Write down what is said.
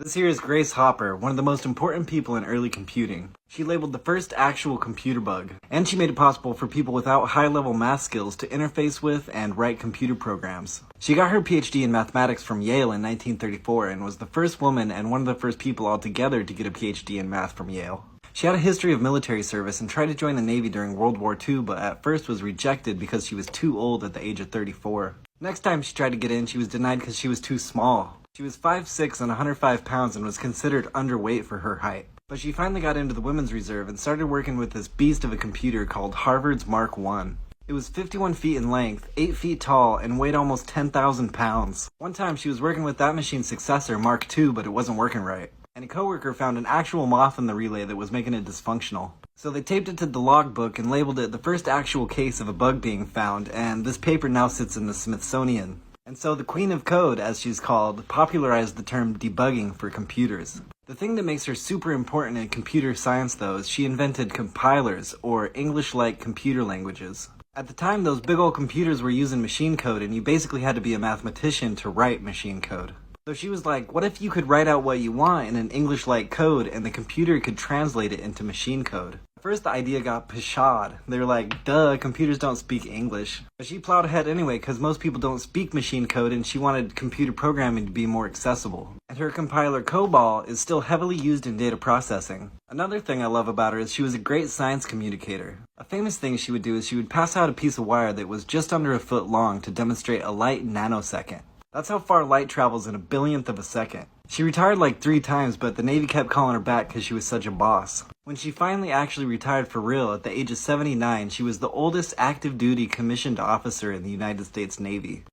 This here is Grace Hopper, one of the most important people in early computing. She labeled the first actual computer bug, and she made it possible for people without high-level math skills to interface with and write computer programs. She got her PhD in mathematics from Yale in 1934 and was the first woman and one of the first people altogether to get a PhD in math from Yale. She had a history of military service and tried to join the Navy during World War II, but at first was rejected because she was too old at the age of 34. Next time she tried to get in, she was denied because she was too small. She was 5'6" and 105 pounds and was considered underweight for her height. But she finally got into the Women's Reserve and started working with this beast of a computer called Harvard's Mark I. It was 51 feet in length, 8 feet tall, and weighed almost 10,000 pounds. One time she was working with that machine's successor, Mark II, but it wasn't working right. And a coworker found an actual moth in the relay that was making it dysfunctional. So they taped it to the logbook and labeled it the first actual case of a bug being found, and this paper now sits in the Smithsonian. And so the Queen of Code, as she's called, popularized the term debugging for computers. The thing that makes her super important in computer science, though, is she invented compilers, or English-like computer languages. At the time, those big old computers were using machine code, and you basically had to be a mathematician to write machine code. So she was like, what if you could write out what you want in an English-like code, and the computer could translate it into machine code? At first the idea got pshawed. They were like, duh, computers don't speak English. But she plowed ahead anyway because most people don't speak machine code and she wanted computer programming to be more accessible. And her compiler COBOL is still heavily used in data processing. Another thing I love about her is she was a great science communicator. A famous thing she would do is she would pass out a piece of wire that was just under a foot long to demonstrate a light nanosecond. That's how far light travels in a billionth of a second. She retired like 3 times, but the Navy kept calling her back because she was such a boss. When she finally actually retired for real at the age of 79, she was the oldest active duty commissioned officer in the United States Navy.